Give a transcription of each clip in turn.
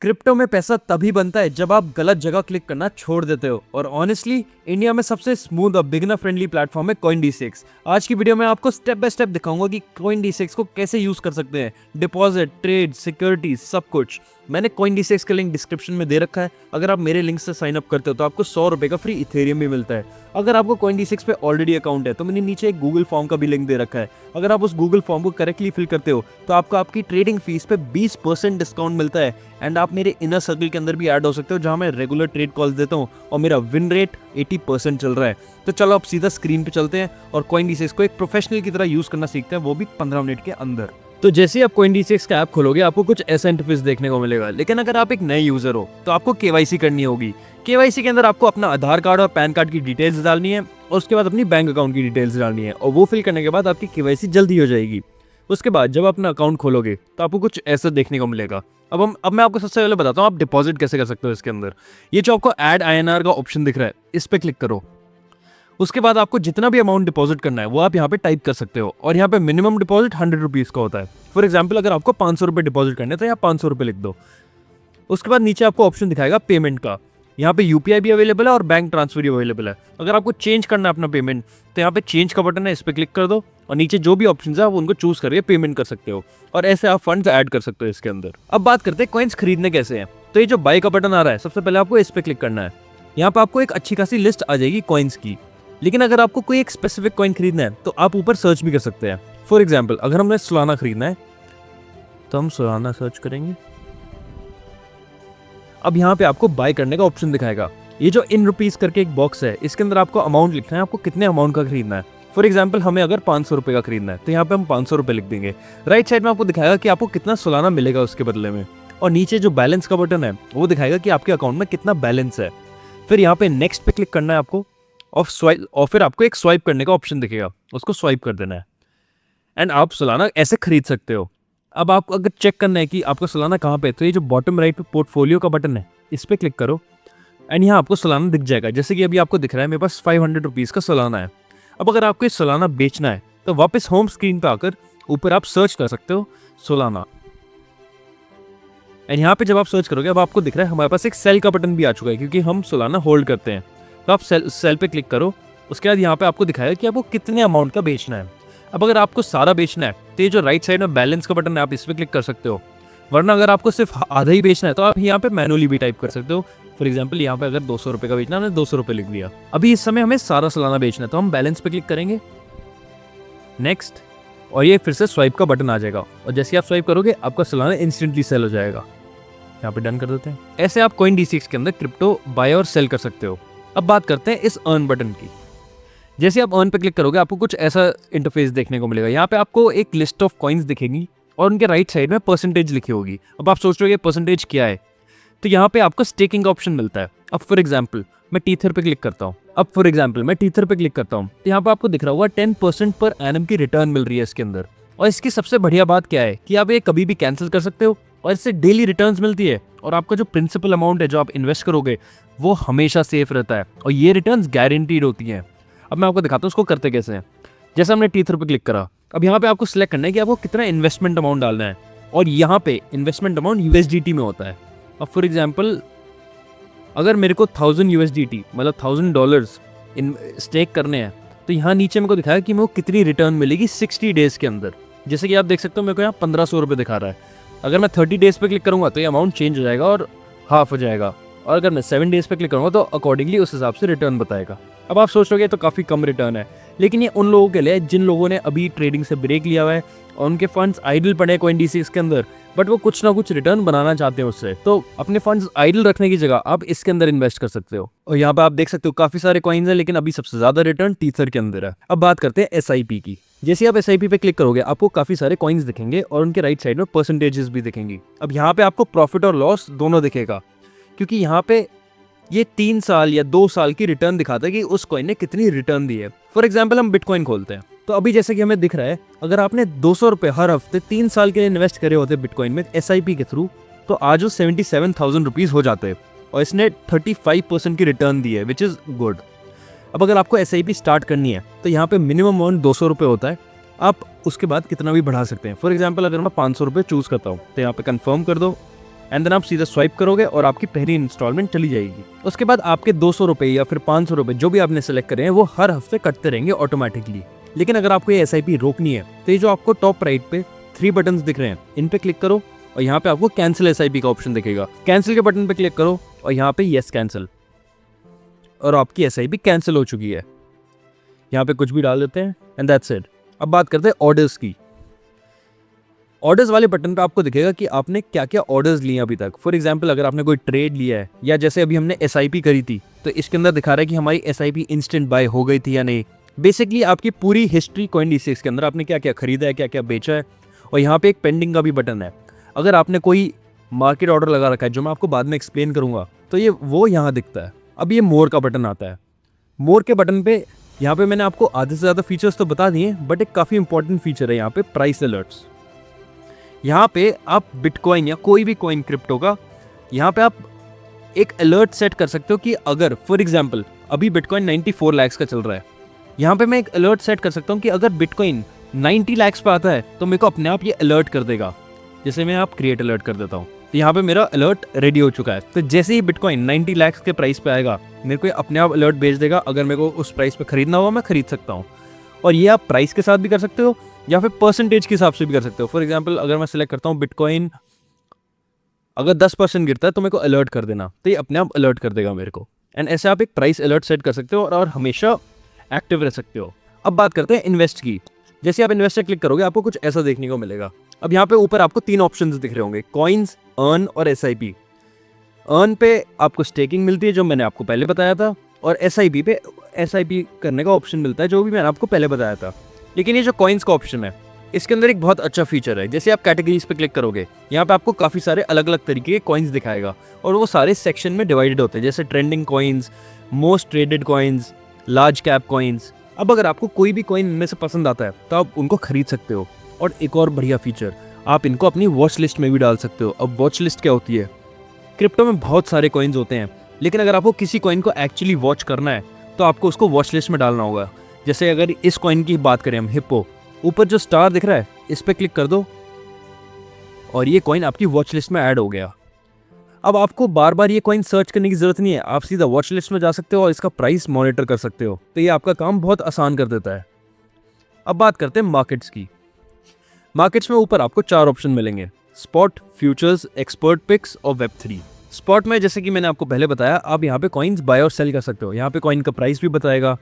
Crypto में पैसा तभी बनता है जब आप गलत जगह क्लिक करना छोड़ देते हो। और ऑनेस्टली इंडिया में सबसे स्मूथ और बिगिनर फ्रेंडली प्लेटफॉर्म है CoinDCX। आज की वीडियो में आपको स्टेप बाय स्टेप दिखाऊंगा कि CoinDCX को कैसे यूज कर सकते हैं। डिपॉजिट, ट्रेड, सिक्योरिटीज, सब कुछ मैंने CoinDCX का लिंक डिस्क्रिप्शन में दे रखा है। अगर आप मेरे लिंक से साइन अप करते हो तो आपको 100 रुपए का फ्री इथेरियम भी मिलता है। अगर आपको CoinDCX पे ऑलरेडी अकाउंट है तो मैंने नीचे एक गूगल फॉर्म का भी लिंक दे रखा है। अगर आप उस गूगल फॉर्म को करेक्टली फिल करते हो तो आपको आपकी ट्रेडिंग फीस पे 20% डिस्काउंट मिलता है। एंड आप मेरे इनर सर्कल के अंदर भी ऐड हो सकते हो जहां मैं रेगुलर ट्रेड कॉल्स देता हूं और मेरा विन रेट 80% चल रहा है। तो चलो अब सीधा स्क्रीन पे चलते हैं और CoinDCX को एक प्रोफेशनल की तरह यूज करना सीखते हैं, वो भी 15 मिनट के अंदर। तो जैसे ही आप CoinDCX का ऐप खोलोगे आपको कुछ ऐसा इंटरफेस देखने को मिलेगा। लेकिन अगर आप एक नए यूजर हो तो आपको KYC करनी होगी। KYC के अंदर आपको अपना आधार कार्ड और पैन कार्ड की डिटेल्स डालनी है और उसके बाद अपनी बैंक अकाउंट की डिटेल्स डालनी है और वो फिल करने के बाद आपकी KYC जल्दी हो जाएगी। उसके बाद जब अपना अकाउंट खोलोगे तो आपको कुछ ऐसा देखने को मिलेगा। अब मैं आपको सबसे पहले बताता हूँ आप डिपॉजिट कैसे कर सकते हो इसके अंदर। ये जो आपको ऐड INR का ऑप्शन दिख रहा है इस पे क्लिक करो। उसके बाद आपको जितना भी अमाउंट डिपॉजिट करना है वो आप यहाँ पे टाइप कर सकते हो और यहाँ पे मिनिमम डिपॉजिट 100 रुपीज़ का होता है। फॉर एग्जाम्पल अगर आपको 500 रुपये डिपॉजिट करने तो यहाँ 500 रुपये लिख दो। उसके बाद नीचे आपको ऑप्शन दिखाएगा पेमेंट का। यहाँ पे UPI भी अवेलेबल है और बैंक ट्रांसफर भी अवेलेबल है। अगर आपको चेंज करना है अपना पेमेंट तो यहाँ पे चेंज का बटन है, इस पर क्लिक कर दो और नीचे जो भी ऑप्शन है आप उनको चूज करके पेमेंट कर सकते हो और ऐसे आप फंड्स ऐड कर सकते हो इसके अंदर। अब बात करते हैं कॉइन्स खरीदने कैसे हैं। तो ये जो बाय का बटन आ रहा है सबसे पहले आपको इस पर क्लिक करना है। यहाँ पे आपको एक अच्छी खासी लिस्ट आ जाएगी कॉइन्स की। लेकिन अगर आपको कोई एक स्पेसिफिक कॉइन खरीदना है तो आप ऊपर सर्च भी कर सकते हैं। फॉर एग्जाम्पल अगर हमें सोलाना खरीदना है तो हम सोलाना सर्च करेंगे। अब यहाँ पे आपको बाय करने का ऑप्शन दिखाएगा। ये जो इन रुपीज करके एक बॉक्स है इसके अंदर आपको अमाउंट लिखना है, आपको कितने अमाउंट का खरीदना है। फॉर एग्जाम्पल हमें अगर 500 रुपए का खरीदना है तो यहाँ पे हम 500 रुपए लिख देंगे। राइट साइड में आपको दिखाएगा कि आपको कितना सोलाना मिलेगा उसके बदले में और नीचे जो बैलेंस का बटन है वो दिखाएगा कि आपके अकाउंट में कितना बैलेंस है। फिर यहाँ पे नेक्स्ट पे क्लिक करना है आपको और फिर आपको एक स्वाइप करने का ऑप्शन दिखेगा, उसको स्वाइप कर देना है एंड आप सोलाना ऐसे खरीद सकते हो। अब आपको अगर चेक करना है कि आपका सोलाना कहाँ पे, तो ये जो बॉटम राइट पे पोर्टफोलियो का बटन है इस पर क्लिक करो एंड यहाँ आपको सोलाना दिख जाएगा। जैसे कि अभी आपको दिख रहा है मेरे पास 500 रुपीज़ का सोलाना है। अब अगर आपको ये सोलाना बेचना है तो वापस होम स्क्रीन पे आकर ऊपर आप सर्च कर सकते हो सोलाना एंड यहाँ पे जब आप सर्च करोगे अब आपको दिख रहा है हमारे पास एक सेल का बटन भी आ चुका है क्योंकि हम सोलाना होल्ड करते हैं। तो आप सेल पे क्लिक करो। उसके बाद यहाँ पे आपको दिखाएगा कि आपको कितने अमाउंट का बेचना है। अब अगर आपको सारा बेचना है तो ये जो राइट साइड में बैलेंस का बटन है आप इस पर क्लिक कर सकते हो। वरना अगर आपको सिर्फ आधा ही बेचना है तो आप यहाँ पे मैनुअली भी टाइप कर सकते हो। फॉर एग्जाम्पल यहाँ पे अगर 200 रुपये का बेचना है, हमने 200 रुपये लिख दिया। अभी इस समय हमें सारा सोलाना बेचना है तो हम बैलेंस पे क्लिक करेंगे, नेक्स्ट, और ये फिर से स्वाइप का बटन आ जाएगा और जैसे आप स्वाइप करोगे आपका सोलाना इंस्टेंटली सेल हो जाएगा। यहाँ पे डन कर देते हैं। ऐसे आप CoinDCX के अंदर क्रिप्टो बाय और सेल कर सकते हो। अब बात करते हैं इस अर्न बटन की। जैसे आप अर्न पे क्लिक करोगे आपको कुछ ऐसा इंटरफेस देखने को मिलेगा। यहाँ पे आपको एक लिस्ट ऑफ कॉइन्स दिखेगी और उनके राइट साइड में परसेंटेज लिखी होगी। अब आप सोच रहे हो ये परसेंटेज क्या है, तो यहाँ पे आपको स्टेकिंग का ऑप्शन मिलता है। अब फॉर एग्जाम्पल मैं टीथर पे क्लिक करता हूँ तो यहाँ पे आपको दिख रहा होगा 10% पर एनम की रिटर्न मिल रही है इसके अंदर। और इसकी सबसे बढ़िया बात क्या है कि आप ये कभी भी कैंसिल कर सकते हो और इससे डेली रिटर्न्स मिलती है और आपका जो प्रिंसिपल अमाउंट है जो आप इन्वेस्ट करोगे वो हमेशा सेफ रहता है और ये रिटर्न्स गारंटीड होती हैं। अब मैं आपको दिखाता हूँ उसको करते कैसे हैं। जैसे हमने टीथर पे क्लिक करा, अब यहाँ पे आपको सिलेक्ट करना है कि आपको कितना इन्वेस्टमेंट अमाउंट डालना है और यहाँ पे इन्वेस्टमेंट अमाउंट USDT में होता है। अब फॉर एग्जाम्पल अगर मेरे को 1000 USDT मतलब $1000 इन स्टेक करने हैं तो यहाँ नीचे मेरे को दिखाया कि मेरे को कितनी रिटर्न मिलेगी 60 डेज के अंदर। जैसे कि आप देख सकते हो मेरे को यहाँ 1500 रुपये दिखा रहा है। अगर मैं 30 डेज पे क्लिक करूँगा तो ये अमाउंट चेंज हो जाएगा और हाफ हो जाएगा और अगर मैं 7 डेज पे क्लिक करूँगा तो अकॉर्डिंगली उस हिसाब से रिटर्न बताएगा। अब आप सोच रहे तो काफ़ी कम रिटर्न है, लेकिन ये उन लोगों के लिए जिन लोगों ने अभी ट्रेडिंग से ब्रेक लिया हुआ है और उनके फंड्स आइडल पड़े हैं CoinDCX के अंदर, बट वो कुछ ना कुछ रिटर्न बनाना चाहते हैं उससे। तो अपने फंड्स आइडल रखने की जगह आप इसके अंदर इन्वेस्ट कर सकते हो। और यहाँ पे आप देख सकते हो काफ़ी सारे कॉइन्स हैं, लेकिन अभी सबसे ज़्यादा रिटर्न टीथर के अंदर है। अब बात करते हैं SIP की। जैसे आप SIP पे क्लिक करोगे आपको काफ़ी सारे कॉइन्स दिखेंगे और उनके राइट साइड में परसेंटेजेस भी दिखेंगी। अब यहाँ पे आपको प्रॉफिट और लॉस दोनों दिखेगा क्योंकि यहाँ पे ये 3 साल या 2 साल की रिटर्न दिखाता है कि उस कॉइन ने कितनी रिटर्न दी है। फॉर एग्जाम्पल हम बिटकॉइन खोलते हैं तो अभी जैसे कि हमें दिख रहा है अगर आपने 200 रुपये हर हफ्ते 3 साल के लिए इन्वेस्ट करे होते बिटकॉइन में SIP के थ्रू तो आज वो 77,000 रुपीज़ हो जाते हैं और इसने 35% की रिटर्न दी है, विच इज़ गुड। अब अगर आपको SIP स्टार्ट करनी है तो यहाँ पे मिनिमम अमाउंट 200 रुपये होता है। आप उसके बाद कितना भी बढ़ा सकते हैं। फॉर एग्जाम्पल अगर मैं 500 रुपये चूज़ करता हूँ तो यहाँ पे कंफर्म कर दो एंड देन आप सीधा स्वाइप करोगे और आपकी पहली इंस्टॉलमेंट चली जाएगी। उसके बाद आपके 200 रुपये या फिर 500 रुपये जो भी आपने सेलेक्ट करे हैं वो हर हफ्ते कटते रहेंगे ऑटोमेटिकली। लेकिन अगर आपको ये SIP रोकनी है तो ये जो आपको टॉप राइट पे 3 बटन्स दिख रहे हैं इन पे क्लिक करो और यहाँ पे आपको कैंसिल SIP का ऑप्शन दिखेगा। कैंसिल के बटन पे क्लिक करो और यहाँ पे यस कैंसिल, और आपकी SIP कैंसिल हो चुकी है। यहाँ पे कुछ भी डाल देते हैं एंड दैट्स इट। अब बात करते हैं ऑर्डर्स की। ऑर्डर्स वाले बटन पे आपको दिखेगा कि आपने क्या क्या ऑर्डर्स लिए अभी तक। फॉर एग्जांपल अगर आपने कोई ट्रेड लिया है या जैसे अभी हमने SIP करी थी तो इसके अंदर दिखा रहा है कि हमारी SIP इंस्टेंट बाय हो गई थी या नहीं। बेसिकली आपकी पूरी हिस्ट्री CoinD6 के अंदर आपने क्या क्या खरीदा है, क्या क्या बेचा है। और यहाँ पे एक पेंडिंग का भी बटन है। अगर आपने कोई मार्केट ऑर्डर लगा रखा है जो मैं आपको बाद में एक्सप्लेन करूँगा तो ये वो यहाँ दिखता है। अब ये मोर का बटन आता है। मोर के बटन पे यहाँ पे मैंने आपको आधे से ज़्यादा फीचर्स तो बता दिए, बट एक काफ़ी इंपॉर्टेंट फीचर है यहाँ पे प्राइस अलर्ट्स। यहाँ पे आप बिटकॉइन या कोई भी कॉइन क्रिप्टो का यहाँ पे आप एक अलर्ट सेट कर सकते हो कि अगर फॉर एग्जांपल अभी बिटकॉइन 94 लाख का चल रहा है, यहाँ पे मैं एक अलर्ट सेट कर सकता हूँ कि अगर बिटकॉइन 90 लाख पे आता है तो मेरे को अपने आप ये अलर्ट कर देगा। जैसे मैं आप क्रिएट अलर्ट कर देता हूँ तो यहाँ पे मेरा अलर्ट रेडी हो चुका है। तो जैसे ही बिटकॉइन 90 लाख के प्राइस पे आएगा मेरे को अपने आप अलर्ट भेज देगा। अगर मेरे को उस प्राइस पे खरीदना हुआ मैं खरीद सकता हूँ। और ये आप प्राइस के साथ भी कर सकते हो या फिर परसेंटेज के हिसाब से भी कर सकते हो। फॉर एग्जांपल अगर मैं सिलेक्ट करता हूँ बिटकॉइन अगर 10% गिरता है तो मेरे को अलर्ट कर देना, तो ये अपने आप अलर्ट कर देगा मेरे को। एंड ऐसे आप एक प्राइस अलर्ट सेट कर सकते हो और हमेशा एक्टिव रह सकते हो। अब बात करते हैं इन्वेस्ट की। जैसे आप इन्वेस्ट क्लिक करोगे आपको कुछ ऐसा देखने को मिलेगा। अब यहाँ पे ऊपर आपको 3 ऑप्शंस दिख रहे होंगे, कॉइन्स, अर्न और SIP। अर्न पे आपको स्टेकिंग मिलती है जो मैंने आपको पहले बताया था, और SIP पे SIP करने का ऑप्शन मिलता है जो भी मैंने आपको पहले बताया था। लेकिन ये जो कॉइन्स का ऑप्शन है इसके अंदर एक बहुत अच्छा फीचर है। जैसे आप कैटेगरीज पे क्लिक करोगे यहाँ पे आपको काफ़ी सारे अलग अलग तरीके के कॉइन्स दिखाएगा और वो सारे सेक्शन में डिवाइडेड होते हैं, जैसे trending coins, most traded coins, large cap coins. अब अगर आपको कोई भी कॉइन इनमें से पसंद आता है तो आप उनको खरीद सकते हो। और एक और बढ़िया फीचर, आप इनको अपनी वॉच लिस्ट में भी डाल सकते हो। अब वॉच लिस्ट क्या होती है? क्रिप्टो में बहुत सारे कॉइन्स होते हैं, लेकिन अगर आपको किसी कॉइन को एक्चुअली वॉच करना है तो आपको उसको वॉच लिस्ट में डालना होगा। जैसे अगर इस कॉइन की बात करें हम, हिप्पो, ऊपर जो स्टार दिख रहा है इस पर क्लिक कर दो और ये कॉइन आपकी वॉच लिस्ट में ऐड हो गया। अब आपको बार बार ये कॉइन सर्च करने की जरूरत नहीं है, आप सीधा वॉच लिस्ट में जा सकते हो और इसका प्राइस मॉनिटर कर सकते हो। तो ये आपका काम बहुत आसान कर देता है। अब बात करते हैं मार्केट्स की। मार्केट्स में ऊपर आपको 4 ऑप्शन मिलेंगे, स्पॉट, फ्यूचर्स, एक्सपर्ट पिक्स और वेब3। स्पॉट में जैसे कि मैंने आपको पहले बताया, आप यहाँ पे कॉइन्स बाय और सेल कर सकते हो। यहाँ पे कॉइन का प्राइस भी बताएगा,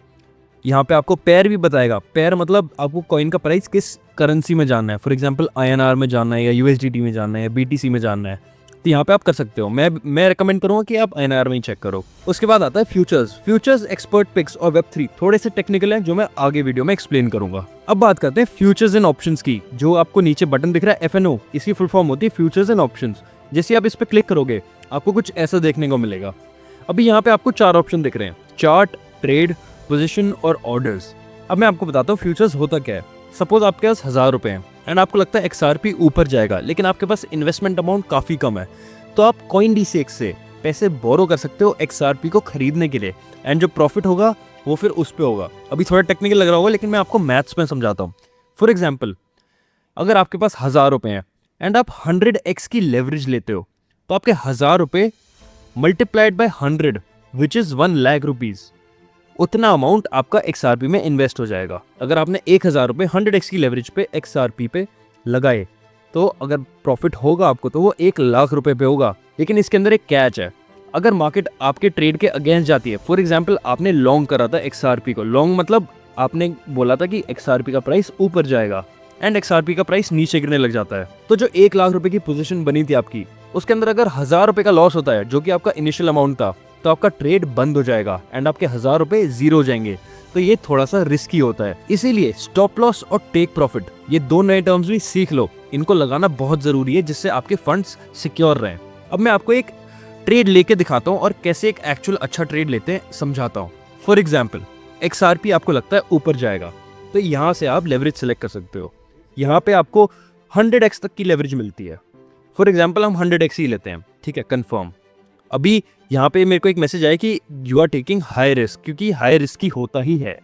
यहाँ पे आपको पेयर भी बताएगा। पेयर मतलब आपको कॉइन का प्राइस किस करेंसी में जानना है, फॉर एग्जांपल INR में जानना है या USDT में जानना है या BTC में जानना है, तो यहाँ पे आप कर सकते हो। मैं रिकमेंड करूँगा कि आप INR में ही चेक करो। उसके बाद आता है फ्यूचर्स, एक्सपर्ट पिक्स और वेब3। थोड़े से टेक्निकल हैं जो मैं आगे वीडियो में एक्सप्लेन करूंगा। अब बात करते हैं फ्यूचर्स एंड ऑप्शंस की। जो आपको नीचे बटन दिख रहा है FNO, इसकी फुल फॉर्म होती है फ्यूचर्स एंड ऑप्शंस। जैसे आप इस पर क्लिक करोगे आपको कुछ ऐसा देखने को मिलेगा। अभी यहाँ पे आपको 4 ऑप्शन दिख रहे हैं, चार्ट, ट्रेड, पोजीशन और ऑर्डर्स। अब मैं आपको बताता हूँ फ्यूचर्स होता क्या है। सपोज आपके पास 1000 रुपए हैं एंड आपको लगता है XRP ऊपर जाएगा, लेकिन आपके पास इन्वेस्टमेंट अमाउंट काफ़ी कम है, तो आप CoinD6 से पैसे बोरो कर सकते हो XRP को खरीदने के लिए, एंड जो प्रॉफिट होगा वो फिर उस पे होगा। अभी थोड़ा टेक्निकल लग रहा होगा लेकिन मैं आपको मैथ्स में समझाता हूँ। फॉर एग्जाम्पल अगर आपके पास 1000 रुपए हैं एंड आप 100x की लेवरेज लेते हो तो आपके 1000 रुपए multiplied by 100 which is 1 lakh rupees, उतना अमाउंट आपका XRP में इन्वेस्ट हो जाएगा। अगर आपने 1000 रुपये 100x की लेवरेज पे XRP पे लगाए तो अगर प्रॉफिट होगा आपको तो वो 1 लाख रुपए पे होगा। लेकिन इसके अंदर एक कैच है, अगर मार्केट आपके ट्रेड के अगेंस्ट जाती है, फॉर एग्जांपल आपने लॉन्ग करा था XRP को, लॉन्ग मतलब आपने बोला था कि XRP का प्राइस ऊपर जाएगा एंड XRP का प्राइस नीचे गिरने लग जाता है, तो जो 1 लाख रुपए की पोजीशन बनी थी आपकी, उसके अंदर अगर 1000 रुपए का लॉस होता है जो कि आपका इनिशियल अमाउंट था, तो आपका ट्रेड बंद हो जाएगा एंड आपके 1000 रुपए जीरो हो जाएंगे। तो ये थोड़ा सा रिस्की होता है, इसीलिए स्टॉप लॉस और टेक प्रॉफिट ये 2 नए टर्म्स भी सीख लो, इनको लगाना बहुत जरूरी है जिससे आपके फंड्स सिक्योर रहें। अब मैं आपको एक ट्रेड लेके दिखाता हूँ और कैसे एक एक्चुअल अच्छा ट्रेड लेते हैं समझाता हूँ। फॉर एग्जाम्पल XRP आपको लगता है ऊपर जाएगा, तो यहाँ से आप लेवरेज सेलेक्ट कर सकते हो। यहाँ पे आपको 100x तक की लेवरेज मिलती है। फॉर एग्जाम्पल हम 100x ही लेते हैं, ठीक है, कंफर्म। अभी यहाँ पे मेरे को एक मैसेज आया कि you are taking high risk, क्योंकि हाई रिस्क ही होता ही है।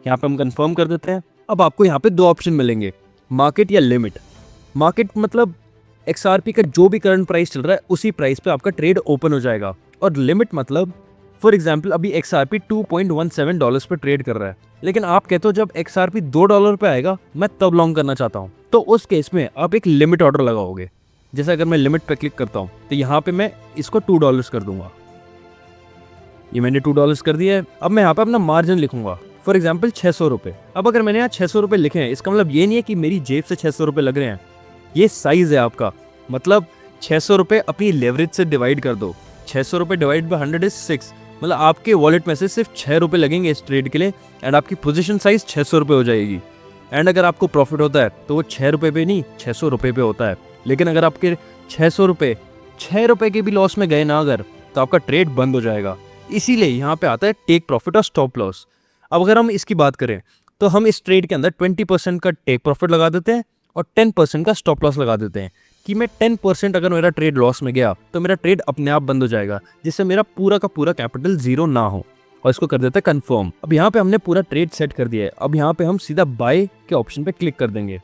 यहाँ पे हम कंफर्म कर देते हैं। अब आपको यहाँ पे 2 ऑप्शन मिलेंगे, मार्केट या लिमिट। मार्केट मतलब XRP का जो भी करंट प्राइस चल रहा है उसी प्राइस पे आपका ट्रेड ओपन हो जाएगा। और लिमिट मतलब फॉर एग्जाम्पल अभी XRP $2.17 पे ट्रेड कर रहा है, लेकिन आप कहते हो जब XRP $2 पे आएगा मैं तब लॉन्ग करना चाहता हूँ, तो उस केस में आप एक लिमिट ऑर्डर लगाओगे। जैसे अगर मैं लिमिट पे क्लिक करता हूँ तो यहाँ पे मैं इसको $2 कर दूंगा। ये मैंने $2 कर दिया है। अब मैं यहाँ पे अपना मार्जिन लिखूंगा, फॉर एग्जाम्पल 600 रुपये। अब अगर मैंने यहाँ 600 रुपये लिखे हैं, इसका मतलब ये नहीं है कि मेरी जेब से 600 रुपये लग रहे हैं, ये साइज है आपका। मतलब 600 रुपये अपनी लेवरेज से डिवाइड कर दो, 600 रुपये डिवाइड बाय 100 इज 6, मतलब आपके वॉलेट में से सिर्फ 6 रुपये लगेंगे इस ट्रेड के लिए, एंड आपकी पोजीशन साइज 600 रुपये हो जाएगी। एंड अगर आपको प्रॉफिट होता है तो वो 6 रुपये पे नहीं 600 रुपये पे होता है। लेकिन अगर आपके 600 रुपये 6 रुपये के भी लॉस में गए ना अगर, तो आपका ट्रेड बंद हो जाएगा। इसीलिए यहाँ पे आता है टेक प्रॉफिट और स्टॉप लॉस। अब अगर हम इसकी बात करें तो हम इस ट्रेड के अंदर 20% का टेक प्रॉफिट लगा देते हैं और 10% का स्टॉप लॉस लगा देते हैं कि मैं 10% अगर मेरा ट्रेड लॉस में गया तो मेरा ट्रेड अपने आप बंद हो जाएगा, जिससे मेरा पूरा का पूरा कैपिटल जीरो ना हो। और इसको कर देते हैं कंफर्म। अब यहाँ पे हमने पूरा ट्रेड सेट कर दिया है। अब यहाँ पे हम सीधा बाय के ऑप्शन पे क्लिक कर देंगे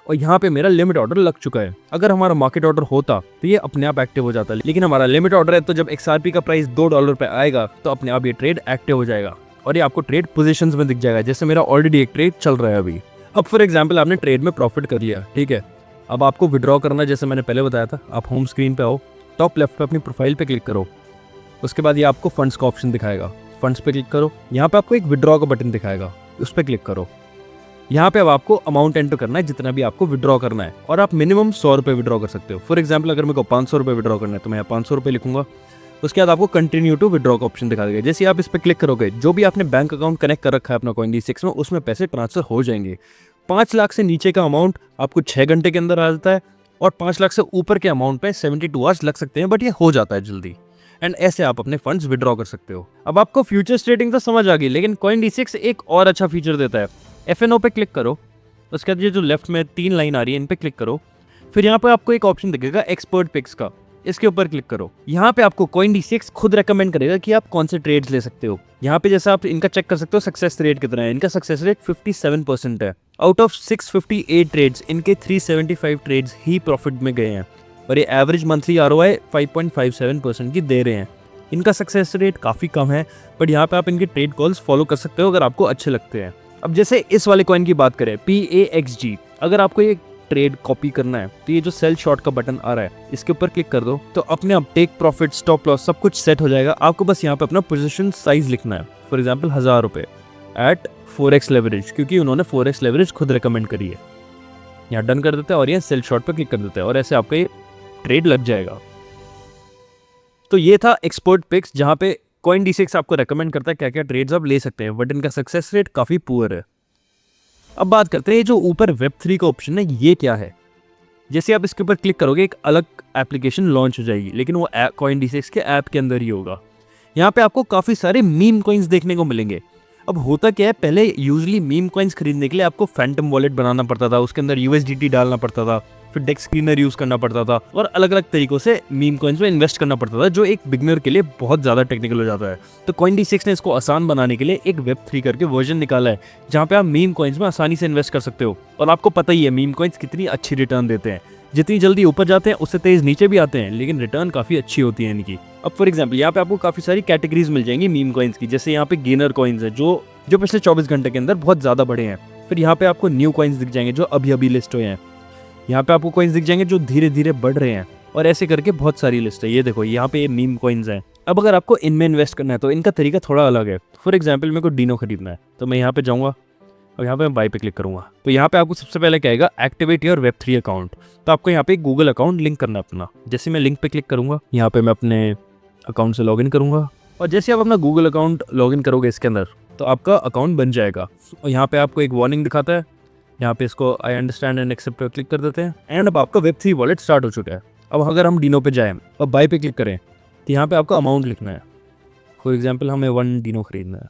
और यहाँ पे मेरा लिमिट ऑर्डर लग चुका है। अगर हमारा मार्केट ऑर्डर होता तो ये अपने आप एक्टिव हो जाता, लेकिन हमारा लिमिट ऑर्डर है, तो जब XRP का प्राइस $2 पे आएगा तो अपने आप ये ट्रेड एक्टिव हो जाएगा और ये आपको ट्रेड पोजीशंस में दिख जाएगा। जैसे मेरा ऑलरेडी एक ट्रेड चल रहा है अभी। अब फॉर एग्जांपल आपने ट्रेड में प्रॉफिट कर लिया, ठीक है। अब आपको विड्रॉ करना, जैसे मैंने पहले बताया था, आप होम स्क्रीन पे आओ, टॉप लेफ्ट पे अपनी प्रोफाइल पे क्लिक करो, उसके बाद ये आपको फंड्स का ऑप्शन दिखाएगा, फंड्स पे क्लिक करो। यहाँ पे आपको एक विड्रॉ का बटन दिखाएगा, उस पर क्लिक करो। यहाँ पे अब आपको अमाउंट एंटर करना है जितना भी आपको विड्रॉ करना है, और आप मिनिमम 100 रुपये विड्रॉ कर सकते हो। फॉर एग्जाम्पल अगर मेरे को 500 रुपये विड्रॉ करना है तो मैं यहाँ 500 रुपये लिखूंगा। उसके बाद आपको कंटिन्यू टू विड्रॉ का ऑप्शन दिखा देगा। जैसे आप इस पर क्लिक करोगे, जो भी आपने बैंक अकाउंट कनेक्ट कर रखा है अपना CoinD6 में, उसमें पैसे ट्रांसफर हो जाएंगे। 5 लाख से नीचे का अमाउंट आपको 6 घंटे के अंदर आ जाता है, और 5 लाख से ऊपर के अमाउंट पे 72 आवर्स लग सकते हैं, बट ये हो जाता है जल्दी। एंड ऐसे आप अपने फंड्स विड्रॉ कर सकते हो। अब आपको फ्यूचर्स ट्रेडिंग तो समझ आ गई, लेकिन CoinD6 एक और अच्छा फीचर देता है। FNO पे क्लिक करो, उसके बाद ये जो लेफ्ट में 3 लाइन आ रही है इन पे क्लिक करो। फिर यहाँ पे आपको एक ऑप्शन दिखेगा एक्सपर्ट पिक्स का, इसके ऊपर क्लिक करो। यहाँ पे आपको CoinD6 खुद रेकमेंड करेगा कि आप कौन से ट्रेड्स ले सकते हो। यहाँ पे जैसा आप इनका चेक कर सकते हो सक्सेस रेट कितना है। इनका सक्सेस रेट 57% है। आउट ऑफ 658 ट्रेड्स इनके 375 ट्रेड्स ही प्रॉफिट में गए हैं, और ये एवरेज मंथली ROI 5.57% की दे रहे हैं। इनका सक्सेस रेट काफ़ी कम है, बट यहाँ पे आप इनके ट्रेड कॉल्स फॉलो कर सकते हो अगर आपको अच्छे लगते हैं। अब जैसे इस वाले कॉइन की बात करें PAXG, अगर आपको ये ट्रेड कॉपी करना है तो ये जो सेल शॉर्ट का बटन आ रहा है इसके ऊपर क्लिक कर दो, तो अपने आप टेक प्रॉफिट स्टॉप लॉस सब कुछ सेट हो जाएगा। आपको बस यहाँ पे अपना पोजीशन साइज लिखना है, फॉर एग्जांपल 1000 रुपये एट 4x लेवरेज, क्योंकि उन्होंने 4x लेवरेज खुद रिकमेंड करी है। यहाँ डन कर देते हैं और ये सेल शॉर्ट पे क्लिक कर देते हैं, और ऐसे आपका ये ट्रेड लग जाएगा। तो ये था एक्सपर्ट पिक्स, जहाँ पे CoinD6 आपको रेकमेंड करता है क्या क्या ट्रेड्स आप ले सकते हैं, बट इनका सक्सेस रेट काफ़ी पुअर है। अब बात करते हैं जो ऊपर Web3 का ऑप्शन है ये क्या है। जैसे आप इसके ऊपर क्लिक करोगे एक अलग एप्लीकेशन लॉन्च हो जाएगी, लेकिन वो CoinD6 के ऐप के अंदर ही होगा। यहाँ पे आपको काफ़ी सारे मीम कॉइन्स देखने को मिलेंगे। अब होता क्या है, पहले यूजली मीम कॉइन्स खरीदने के लिए आपको फैंटम वॉलेट बनाना पड़ता था, उसके अंदर USDT डालना पड़ता था, फिर डेक्स क्लीनर यूज करना पड़ता था, और अलग अलग तरीकों से मीम कॉइन्स में इन्वेस्ट करना पड़ता था, जो एक बिगनर के लिए बहुत ज़्यादा टेक्निकल हो जाता है। तो CoinD6 ने इसको आसान बनाने के लिए एक Web3 करके वर्जन निकाला है, जहाँ पे आप मीम कॉइन्स में आसानी से इन्वेस्ट कर सकते हो। और आपको पता ही है मीम कॉइन्स कितनी अच्छी रिटर्न देते हैं, जितनी जल्दी ऊपर जाते हैं उससे तेज नीचे भी आते हैं, लेकिन रिटर्न काफ़ी अच्छी होती है इनकी। अब फॉर एग्जाम्पल यहाँ पे आपको काफ़ी सारी कैटेगरीज मिल जाएंगी मीम कॉइन्स की। जैसे यहाँ पे गेनर कॉइन्स है जो पिछले 24 घंटे के अंदर बहुत ज़्यादा बढ़े हैं। फिर यहाँ पे आपको न्यू कॉइन्स दिख जाएंगे जो अभी अभी लिस्ट हुए हैं। यहाँ पे आपको कॉइन्स दिख जाएंगे जो धीरे धीरे बढ़ रहे हैं, और ऐसे करके बहुत सारी लिस्ट है। ये देखो यहाँ पे मीम कॉइन्स हैं। अब अगर आपको इनमें इन्वेस्ट करना है तो इनका तरीका थोड़ा अलग है। फॉर एग्जाम्पल मेरे को डीनो खरीदना है, तो मैं यहाँ पे जाऊँगा और यहाँ पे मैं बाय पे क्लिक करूँगा। तो यहाँ पे आपको सबसे पहले क्या आएगा, एक्टिवेट योर Web3 अकाउंट। तो आपको यहाँ पे एक गूगल अकाउंट लिंक करना है अपना। जैसे मैं लिंक पे क्लिक करूँगा, यहाँ पे मैं अपने अकाउंट से लॉगिन करूँगा, और जैसे आप अपना गूगल अकाउंट लॉगिन करोगे इसके अंदर, तो आपका अकाउंट बन जाएगा। और यहाँ पे आपको एक वार्निंग दिखाता है, यहाँ पे इसको आई अंडरस्टैंड एंड एक्सेप्ट पर क्लिक कर देते हैं, एंड अब आपका Web3 वॉलेट स्टार्ट हो चुका है। अब अगर हम डीनो पे जाएँ और बाय पे क्लिक करें, तो यहाँ पे आपका अमाउंट लिखना है। फॉर एग्जाम्पल हमें 1 डीनो खरीदना है,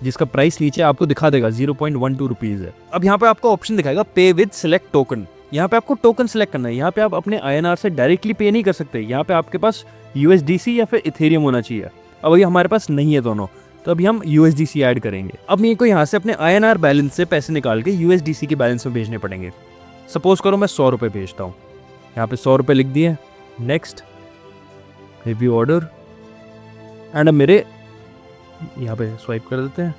जिसका प्राइस नीचे आपको दिखा देगा 0.12 रुपीज़ है। अब यहाँ पे आपको ऑप्शन दिखाएगा पे विद सिलेक्ट टोकन। यहाँ पे आपको टोकन सेलेक्ट करना है। यहाँ पे आप अपने INR से डायरेक्टली पे नहीं कर सकते, यहाँ पे आपके पास USDC या फिर इथेरियम होना चाहिए। अब ये हमारे पास नहीं है दोनों, तो अभी हम USDC ऐड करेंगे। अब मेरे को यहाँ से अपने INR बैलेंस से पैसे निकाल के USDC के बैलेंस में भेजने पड़ेंगे। सपोज करो मैं 100 रुपये भेजता हूँ, यहाँ पे 100 रुपये लिख दिए, नेक्स्ट, रिव्यू ऑर्डर, एंड अब मेरे यहाँ पे स्वाइप कर देते हैं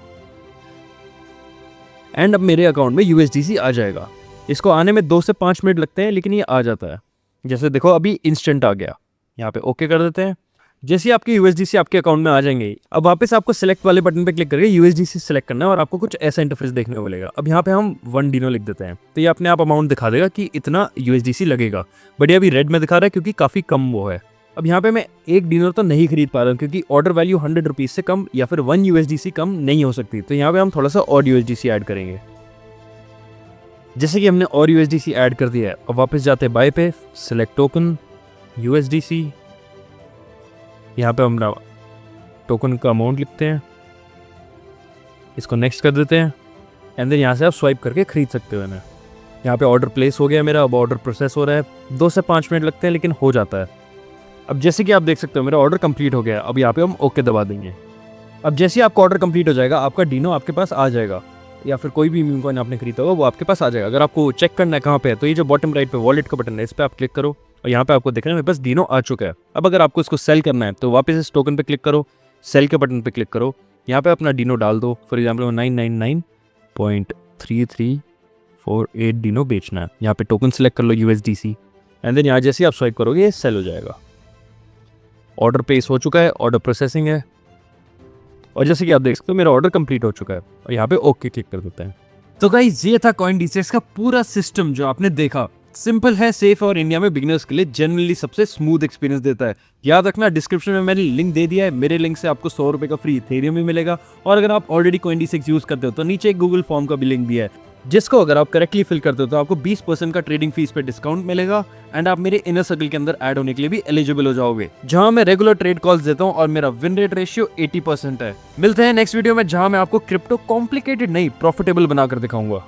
एंड अब मेरे अकाउंट में USDC आ जाएगा। इसको आने में 2 से 5 मिनट लगते हैं, लेकिन ये आ जाता है। जैसे देखो अभी इंस्टेंट आ गया, यहाँ पे ओके कर देते हैं। जैसे आपके USDC आपके अकाउंट में आ जाएंगे, अब वापस आपको सेलेक्ट वाले बटन पे क्लिक करके USDC सेलेक्ट करना है और आपको कुछ ऐसा इंटरफेस देखने को मिलेगा। अब यहाँ पे हम 1 डिनो लिख देते हैं, तो ये अपने आप अमाउंट दिखा देगा कि इतना USDC लगेगा। बट ये अभी रेड में दिखा रहा है क्योंकि काफ़ी कम वो है। अब यहाँ पे मैं 1 डिनर तो नहीं खरीद पा रहा हूँ क्योंकि ऑर्डर वैल्यू 100 रुपीज़ से कम या फिर 1 USDC कम नहीं हो सकती। तो यहाँ पे हम थोड़ा सा और USDC ऐड करेंगे। जैसे कि हमने और USDC ऐड कर दिया है, अब वापस जाते हैं बाय पे, सिलेक्ट टोकन, USDC, यहाँ पे हम टोकन का अमाउंट लिखते हैं, इसको नेक्स्ट कर देते हैं एंड देन यहाँ से आप स्वाइप करके खरीद सकते हो इन्हें। यहाँ पे ऑर्डर प्लेस हो गया मेरा, अब ऑर्डर प्रोसेस हो रहा है, 2 से 5 मिनट लगते हैं लेकिन हो जाता है। अब जैसे कि आप देख सकते हो मेरा ऑर्डर कंप्लीट हो गया। अब यहाँ पे हम ओके दबा देंगे। अब जैसे ही आपका ऑर्डर कंप्लीट हो जाएगा, आपका डिनो आपके पास आ जाएगा, या फिर कोई भी मीम कॉइन आपने खरीदा होगा वो आपके पास आ जाएगा। अगर आपको चेक करना है कहाँ पे है, तो ये जो बॉटम राइट पे वॉलेट का बटन है, इस पर आप क्लिक करो और यहाँ पे आपको दिख रहा है मेरे पास डिनो आ चुका है। अब अगर आपको इसको सेल करना है तो वापस इस टोकन पे क्लिक करो, सेल के बटन पे क्लिक करो, यहाँ पे अपना डिनो डाल दो। फॉर एग्जाम्पल 999.3348 डिनो बेचना है। यहाँ पे टोकन सेलेक्ट कर लो USDC एंड देन यहाँ जैसे आप स्वाइप करोगे ये सेल हो जाएगा। ऑर्डर प्लेस हो चुका है, ऑर्डर प्रोसेसिंग है, और जैसे कि आप देख सकते हो मेरा ऑर्डर कंप्लीट हो चुका है और यहाँ पे ओके क्लिक कर देते हैं। तो गाइस ये था CoinD6 का पूरा सिस्टम जो आपने देखा। सिंपल है, सेफ और इंडिया में बिगिनर्स के लिए जनरली सबसे स्मूथ एक्सपीरियंस देता है। याद रखना डिस्क्रिप्शन में मैंने लिंक दे दिया है, मेरे लिंक से आपको 100 रुपये का फ्री इथेरियम भी मिलेगा। और अगर आप ऑलरेडी CoinD6 यूज करते हो तो नीचे एक गूगल फॉर्म का भी लिंक दिया है, जिसको अगर आप करेक्टली फिल करते हो तो आपको 20% का ट्रेडिंग फीस पे डिस्काउंट मिलेगा एंड आप मेरे इनर सर्कल के अंदर ऐड होने के लिए भी एलिजिबल हो जाओगे, जहां मैं रेगुलर ट्रेड कॉल्स देता हूं और मेरा विन रेट रेशियो 80% है। मिलते हैं नेक्स्ट वीडियो में, जहां मैं आपको क्रिप्टो कॉम्प्लिकेटेड नहीं प्रॉफिटेबल बनाकर दिखाऊंगा।